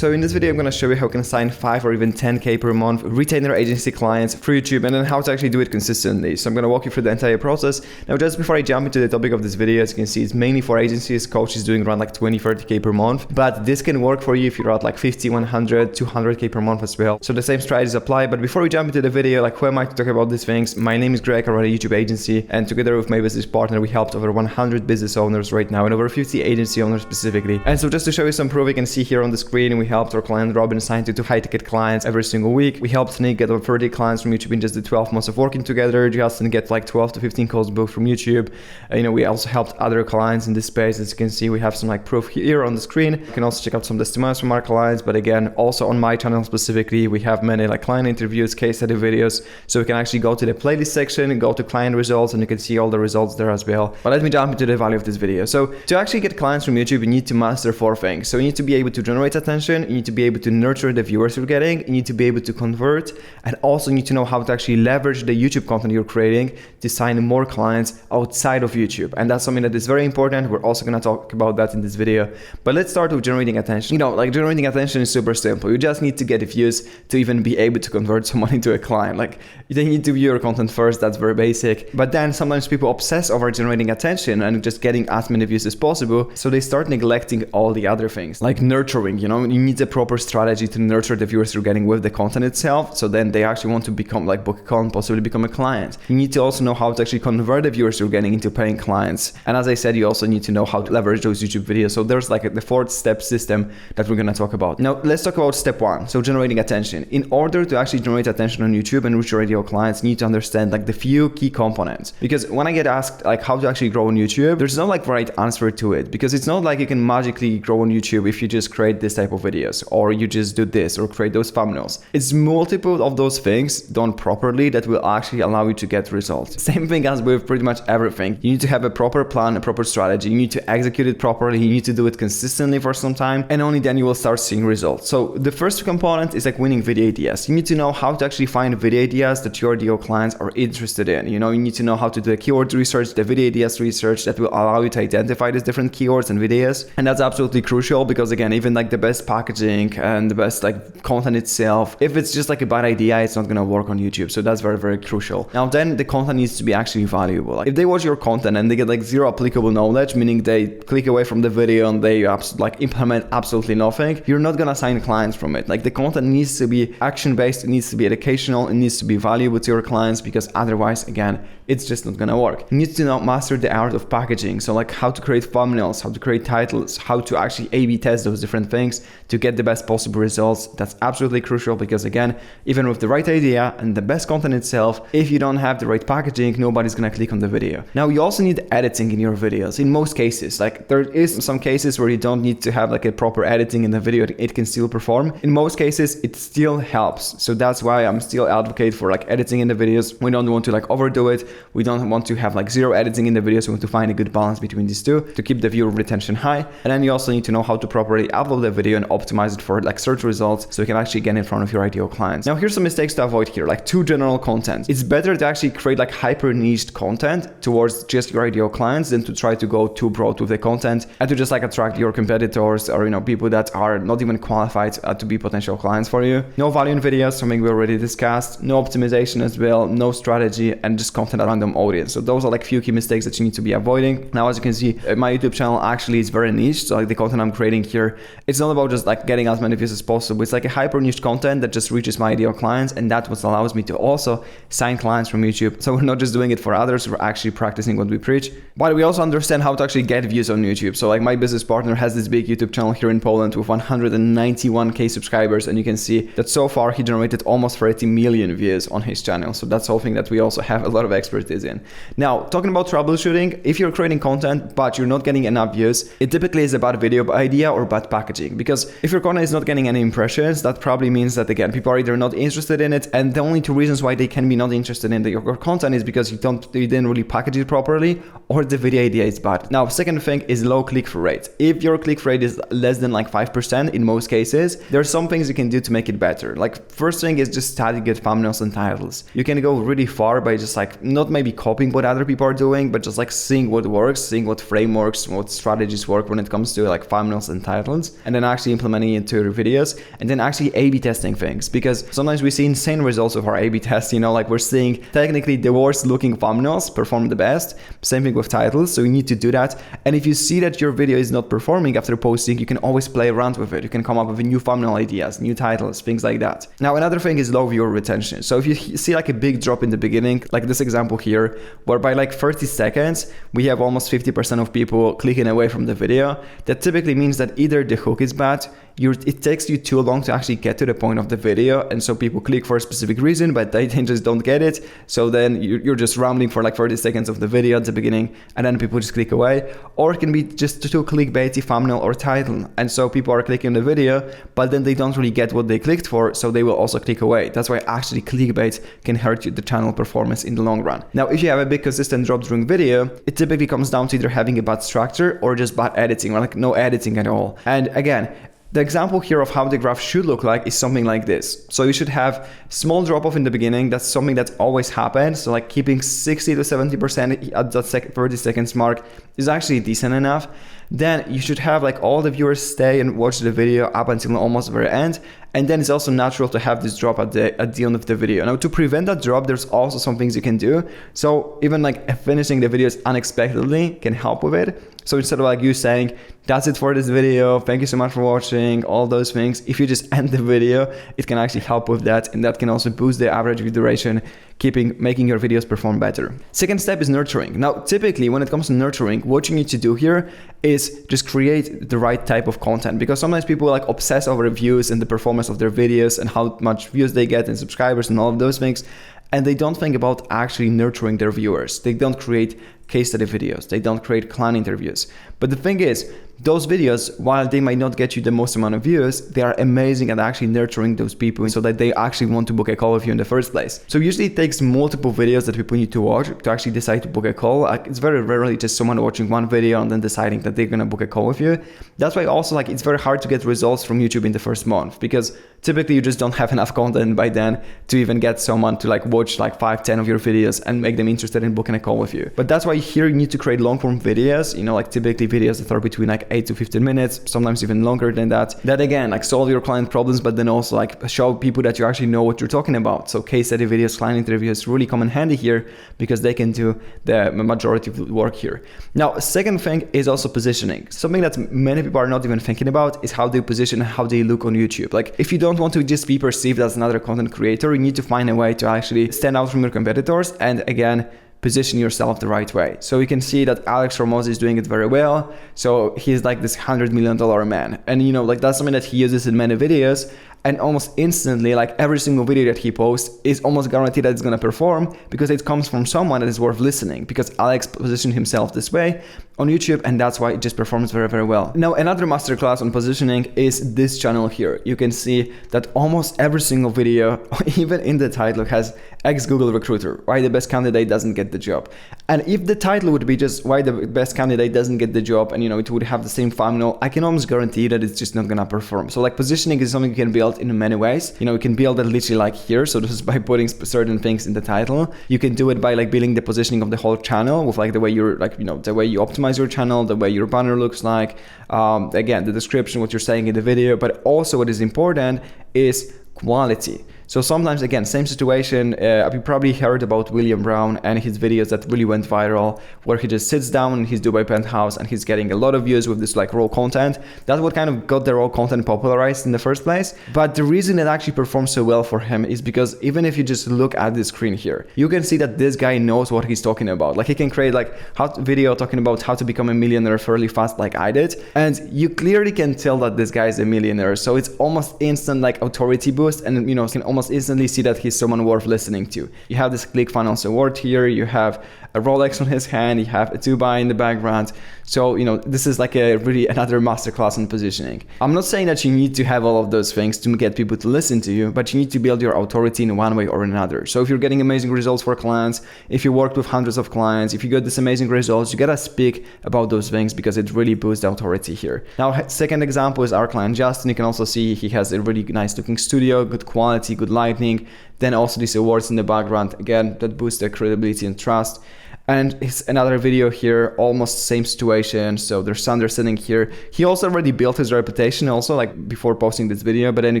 So in this video, I'm going to show you how you can sign 5 or even 10K per month retainer agency clients through YouTube, and then how to actually do it consistently. So I'm going to walk you through the entire process. Now, just before I jump into the topic of this video, as you can see, it's mainly for agencies, coaches doing around like 20, 30K per month, but this can work for you if you're at like 50, 100, 200K per month as well. So the same strategies apply. But before we jump into the video, like who am I to talk about these things? My name is Greg, I run a YouTube agency, and together with my business partner, we helped over 100 business owners right now and over 50 agency owners specifically. And so just to show you some proof, you can see here on the screen, we helped our client Robin sign to 2 high-ticket clients every single week. We helped Nick get over 30 clients from YouTube in just the 12 months of working together. Justin get like 12 to 15 calls booked from YouTube. We also helped other clients in this space. As you can see, we have some like proof here on the screen. You can also check out some testimonials from our clients. But again, also on my channel specifically, we have many like client interviews, case study videos. So you can actually go to the playlist section and go to client results, and you can see all the results there as well. But let me jump into the value of this video. So to actually get clients from YouTube, you need to master 4 things. So you need to be able to generate attention. You need to be able to nurture the viewers you're getting. You need to be able to convert, and also need to know how to actually leverage the YouTube content you're creating to sign more clients outside of YouTube. And that's something that is very important. We're also going to talk about that in this video. But let's start with generating attention. Like generating attention is super simple. You just need to get views to even be able to convert someone into a client. Like they need to view your content first. That's very basic. But then sometimes people obsess over generating attention and just getting as many views as possible. So they start neglecting all the other things like nurturing. You need a proper strategy to nurture the viewers you're getting with the content itself. So then they actually want to become like book a con, possibly become a client. You need to also know how to actually convert the viewers you're getting into paying clients. And as I said, you also need to know how to leverage those YouTube videos. So there's like the 4-step system that we're going to talk about. Now, let's talk about step 1. So generating attention. In order to actually generate attention on YouTube and reach your ideal clients, you need to understand like the few key components. Because when I get asked like how to actually grow on YouTube, there's no like right answer to it, because it's not like you can magically grow on YouTube if you just create this type of videos, or you just do this or create those thumbnails. It's multiple of those things done properly that will actually allow you to get results. Same thing as with pretty much everything. You need to have a proper plan, a proper strategy. You need to execute it properly. You need to do it consistently for some time, and only then you will start seeing results. So the first component is like winning video ideas. You need to know how to actually find video ideas that your ideal clients are interested in. You need to know how to do the keyword research, the video ideas research that will allow you to identify these different keywords and videos. And that's absolutely crucial, because again, even like the best packaging and the best like content itself, if it's just like a bad idea, it's not going to work on YouTube. So that's very, very crucial. Now then, the content needs to be actually valuable. Like if they watch your content and they get like 0 applicable knowledge, meaning they click away from the video and they like implement absolutely nothing, you're not going to sign clients from it. Like the content needs to be action-based, it needs to be educational, it needs to be valuable to your clients, because otherwise, again, it's just not going to work. You need to now master the art of packaging. So like how to create thumbnails, how to create titles, how to actually A/B test those different things to get the best possible results. That's absolutely crucial, because again, even with the right idea and the best content itself, if you don't have the right packaging, nobody's going to click on the video. Now, you also need editing in your videos. In most cases, like there is some cases where you don't need to have like a proper editing in the video. It can still perform. In most cases, it still helps. So that's why I'm still advocate for like editing in the videos. We don't want to like overdo it. We don't want to have like 0 editing in the videos. We want to find a good balance between these two to keep the viewer retention high. And then you also need to know how to properly upload the video and optimize it for like search results, so you can actually get in front of your ideal clients. Now, here's some mistakes to avoid here, like too general content. It's better to actually create like hyper niched content towards just your ideal clients than to try to go too broad with the content and to just like attract your competitors or people that are not even qualified to be potential clients for you. No value in videos, something we already discussed. No optimization as well, no strategy, and just content at random audience. So those are like few key mistakes that you need to be avoiding. Now, as you can see, my YouTube channel actually is very niche. So like the content I'm creating here, it's not about just like getting as many views as possible. It's like a hyper niche content that just reaches my ideal clients, and that's what allows me to also sign clients from YouTube. So we're not just doing it for others, we're actually practicing what we preach. But we also understand how to actually get views on YouTube. So like my business partner has this big YouTube channel here in Poland with 191K subscribers, and you can see that so far he generated almost 30 million views on his channel. So that's something that we also have a lot of expertise in. Now, talking about troubleshooting, if you're creating content but you're not getting enough views, it typically is a bad video idea or bad packaging. Because if your content is not getting any impressions, that probably means that again, people are either not interested in it, and the only 2 reasons why they can be not interested in your content is because you didn't really package it properly, or the video idea is bad. Now, second thing is low click-through rate. If your click-through rate is less than like 5% in most cases, there are some things you can do to make it better. Like first thing is just study good thumbnails and titles. You can go really far by just like not not maybe copying what other people are doing, but just like seeing what works, seeing what frameworks, what strategies work when it comes to like thumbnails and titles, and then actually implementing it into your videos, and then actually A/B testing things, because sometimes we see insane results of our A/B tests. Like we're seeing technically the worst looking thumbnails perform the best. Same thing with titles. So you need to do that. And if you see that your video is not performing after posting, you can always play around with it. You can come up with new thumbnail ideas, new titles, things like that. Now, another thing is low viewer retention. So if you see like a big drop in the beginning, like this example here, where by like 30 seconds, we have almost 50% of people clicking away from the video, that typically means that either the hook is bad, it takes you too long to actually get to the point of the video, and so people click for a specific reason, but they just don't get it. So then you're just rambling for like 30 seconds of the video at the beginning, and then people just click away. Or it can be just too clickbaity thumbnail or title, and so people are clicking the video, but then they don't really get what they clicked for, so they will also click away. That's why actually clickbait can hurt the channel performance in the long run. Now, if you have a big consistent drop during video, it typically comes down to either having a bad structure or just bad editing, or like no editing at all. And again, the example here of how the graph should look like is something like this. So you should have small drop off in the beginning. That's something that always happens. So like keeping 60 to 70% at that 30 seconds mark is actually decent enough. Then you should have like all the viewers stay and watch the video up until almost the very end. And then it's also natural to have this drop at the end of the video. Now, to prevent that drop, there's also some things you can do. So even like finishing the videos unexpectedly can help with it. So instead of like you saying, that's it for this video, thank you so much for watching, all those things, if you just end the video, it can actually help with that. And that can also boost the average view duration, making your videos perform better. Second step is nurturing. Now, typically when it comes to nurturing, what you need to do here is just create the right type of content, because sometimes people like obsess over views and the performance of their videos and how much views they get and subscribers and all of those things. And they don't think about actually nurturing their viewers. They don't create case study videos. They don't create client interviews. But the thing is, those videos, while they might not get you the most amount of views, they are amazing at actually nurturing those people so that they actually want to book a call with you in the first place. So usually it takes multiple videos that people need to watch to actually decide to book a call. It's very rarely just someone watching one video and then deciding that they're gonna book a call with you. That's why also like it's very hard to get results from YouTube in the first month, because typically you just don't have enough content by then to even get someone to like watch like 5-10 of your videos and make them interested in booking a call with you. But that's why here you need to create long form videos, like typically videos that are between like 8 to 15 minutes, sometimes even longer than that. That again, like solve your client problems, but then also like show people that you actually know what you're talking about. So case study videos, client interviews really come in handy here because they can do the majority of the work here. Now, second thing is also positioning. Something that many people are not even thinking about is how they position, how they look on YouTube. Like if you don't want to just be perceived as another content creator, you need to find a way to actually stand out from your competitors and again, position yourself the right way. So you can see that Alex Hormozi is doing it very well. So he's like this $100 million man. And like that's something that he uses in many videos. And almost instantly, like every single video that he posts is almost guaranteed that it's going to perform because it comes from someone that is worth listening, because Alex positioned himself this way on YouTube, and that's why it just performs very, very well. Now, another masterclass on positioning is this channel here. You can see that almost every single video, even in the title, has ex-Google recruiter, why the best candidate doesn't get the job. And if the title would be just why the best candidate doesn't get the job, and it would have the same thumbnail, I can almost guarantee that it's just not going to perform. So like positioning is something you can build in many ways. You can build it literally like here. So this is by putting certain things in the title. You can do it by like building the positioning of the whole channel with like the way you're like, the way you optimize your channel, the way your banner looks like, again, the description, what you're saying in the video, but also what is important is quality. So sometimes, again, same situation, you probably heard about William Brown and his videos that really went viral, where he just sits down in his Dubai penthouse and he's getting a lot of views with this like raw content. That's what kind of got the raw content popularized in the first place. But the reason it actually performs so well for him is because even if you just look at the screen here, you can see that this guy knows what he's talking about. Like he can create like video talking about how to become a millionaire fairly fast like I did. And you clearly can tell that this guy is a millionaire. So it's almost instant like authority boost, and you can almost instantly see that he's someone worth listening to. You have this ClickFunnels award here, you have a Rolex on his hand, you have a Dubai in the background. So, this is like a really another masterclass in positioning. I'm not saying that you need to have all of those things to get people to listen to you, but you need to build your authority in one way or another. So if you're getting amazing results for clients, if you worked with hundreds of clients, if you get this amazing results, you gotta speak about those things because it really boosts the authority here. Now, second example is our client Justin. You can also see he has a really nice looking studio, good quality, good lighting. Then also these awards in the background, again, that boosts their credibility and trust. And it's another video here, almost same situation. So there's Sander sitting here. He also already built his reputation also, like before posting this video, but then you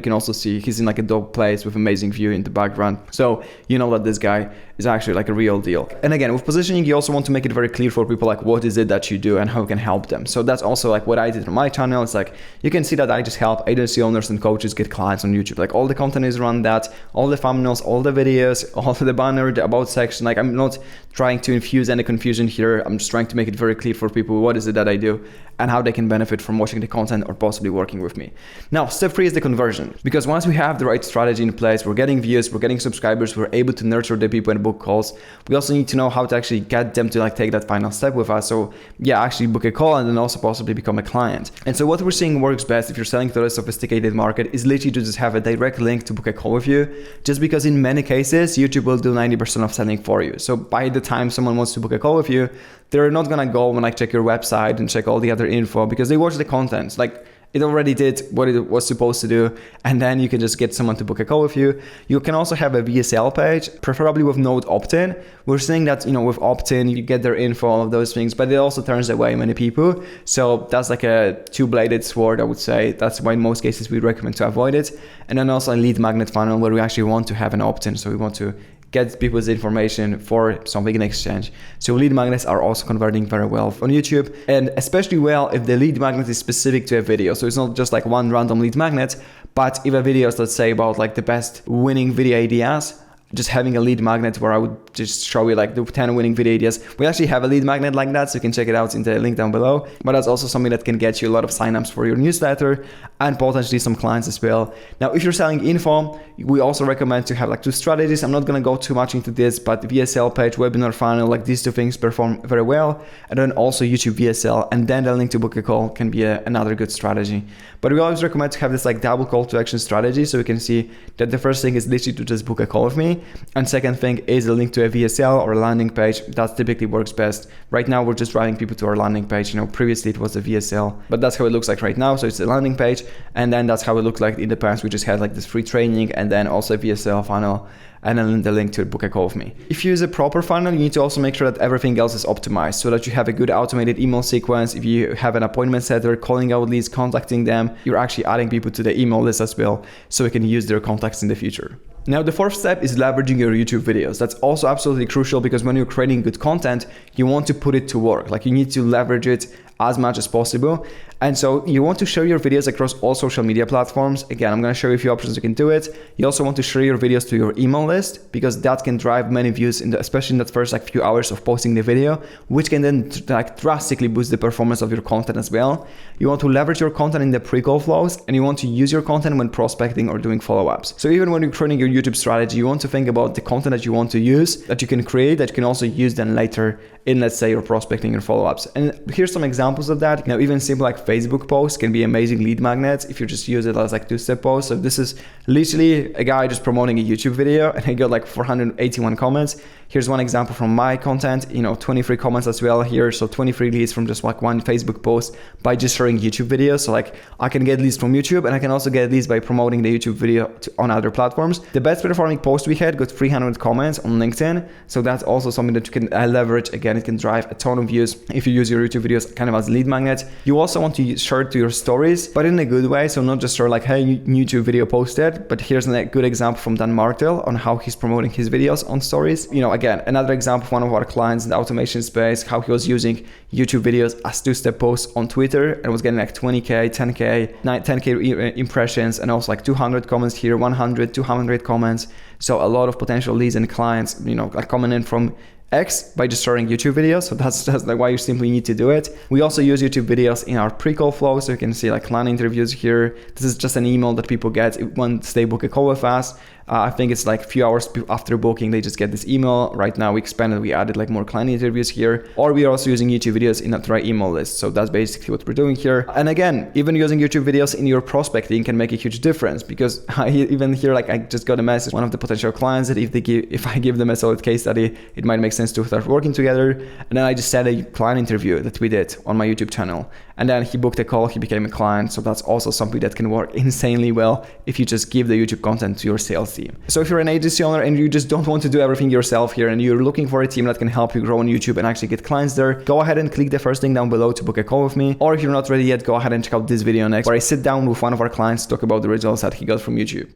can also see he's in like a dope place with amazing view in the background. So you know that this guy is actually like a real deal. And again, with positioning, you also want to make it very clear for people, like what is it that you do and how you can help them. So that's also like what I did on my channel. It's like, you can see that I just help agency owners and coaches get clients on YouTube. Like all the content is around that, all the thumbnails, all the videos, all the banner, the about section. Like I'm not trying to infuse any confusion here. I'm just trying to make it very clear for people what is it that I do and how they can benefit from watching the content or possibly working with me. Now, step 3 is the conversion. Because once we have the right strategy in place, we're getting views, we're getting subscribers, we're able to nurture the people and book calls. We also need to know how to actually get them to like take that final step with us. So yeah, actually book a call and then also possibly become a client. And so what we're seeing works best if you're selling to a sophisticated market is literally to just have a direct link to book a call with you. Just because in many cases, YouTube will do 90% of selling for you. So by the time someone wants to book a call with you, they're not gonna go and like check your website and check all the other info because they watch the content. Like it already did what it was supposed to do, and then you can just get someone to book a call with you. You can also have a VSL page, preferably with no opt-in. We're seeing that, with opt-in, you get their info, all of those things, but it also turns away many people. So that's like a two-bladed sword, I would say. That's why in most cases we recommend to avoid it. And then also a lead magnet funnel where we actually want to have an opt-in. So we want to get people's information for something in exchange. So lead magnets are also converting very well on YouTube, and especially well if the lead magnet is specific to a video. So it's not just like one random lead magnet, but if a video is, let's say, about like the best winning video ideas, just having a lead magnet where I would just show you like the 10 winning video ideas. We actually have a lead magnet like that, so you can check it out in the link down below. But that's also something that can get you a lot of signups for your newsletter and potentially some clients as well. Now, if you're selling info, we also recommend to have like 2 strategies. I'm not gonna go too much into this, but VSL page, webinar funnel, like these 2 things perform very well. And then also YouTube VSL, and then the link to book a call can be another good strategy. But we always recommend to have this like double call to action strategy, so we can see that the first thing is literally to just book a call with me. And second thing is a link to a VSL or a landing page. That typically works best. Right now, we're just driving people to our landing page. Previously it was a VSL, but that's how it looks like right now. So it's a landing page, and then that's how it looked like in the past. We just had like this free training and then also a VSL funnel, and then the link to book a call with me. If you use a proper funnel, you need to also make sure that everything else is optimized so that you have a good automated email sequence. If you have an appointment setter, calling out leads, contacting them, you're actually adding people to the email list as well, so we can use their contacts in the future. Now, the 4th step is leveraging your YouTube videos. That's also absolutely crucial because when you're creating good content, you want to put it to work. Like you need to leverage it as much as possible. And so you want to share your videos across all social media platforms. Again, I'm going to show you a few options you can do it. You also want to share your videos to your email list because that can drive many views, especially in that first like few hours of posting the video, which can then like drastically boost the performance of your content as well. You want to leverage your content in the pre-call flows, and you want to use your content when prospecting or doing follow-ups. So even when you're creating your YouTube strategy, you want to think about the content that you want to use, that you can create, that you can also use then later in, let's say, your prospecting or follow-ups. And here's some examples of that. Even simple like Facebook posts can be amazing lead magnets if you just use it as like 2-step posts. So this is literally a guy just promoting a YouTube video, and he got like 481 comments. Here's one example from my content, 23 comments as well here. So 23 leads from just like one Facebook post by just sharing YouTube videos. So like I can get leads from YouTube, and I can also get leads by promoting the YouTube video on other platforms. The best performing post we had got 300 comments on LinkedIn. So that's also something that you can leverage. Again, it can drive a ton of views if you use your YouTube videos kind of as lead magnets. You also want to share it to your stories, but in a good way. So not just share like, hey, YouTube video posted, but here's a good example from Dan Martel on how he's promoting his videos on stories. Again, another example of one of our clients in the automation space, how he was using YouTube videos as 2-step posts on Twitter and was getting like 20K, 10K, 10K impressions, and also like 200 comments here, 100, 200 comments. So a lot of potential leads and clients, like coming in from X by just sharing YouTube videos. So that's like why you simply need to do it. We also use YouTube videos in our pre-call flow. So you can see like client interviews here. This is just an email that people get once they book a call with us. I think it's like a few hours after booking, they just get this email. Right now we expanded, we added like more client interviews here, or we are also using YouTube videos in a dry email list. So that's basically what we're doing here. And again, even using YouTube videos in your prospecting can make a huge difference, because I even here, like I just got a message, one of the potential clients, that if I give them a solid case study, it might make sense to start working together. And then I just said a client interview that we did on my YouTube channel, and then he booked a call, he became a client. So that's also something that can work insanely well if you just give the YouTube content to your sales team. So if you're an agency owner and you just don't want to do everything yourself here, and you're looking for a team that can help you grow on YouTube and actually get clients there, go ahead and click the first link down below to book a call with me. Or if you're not ready yet, go ahead and check out this video next, where I sit down with one of our clients to talk about the results that he got from YouTube.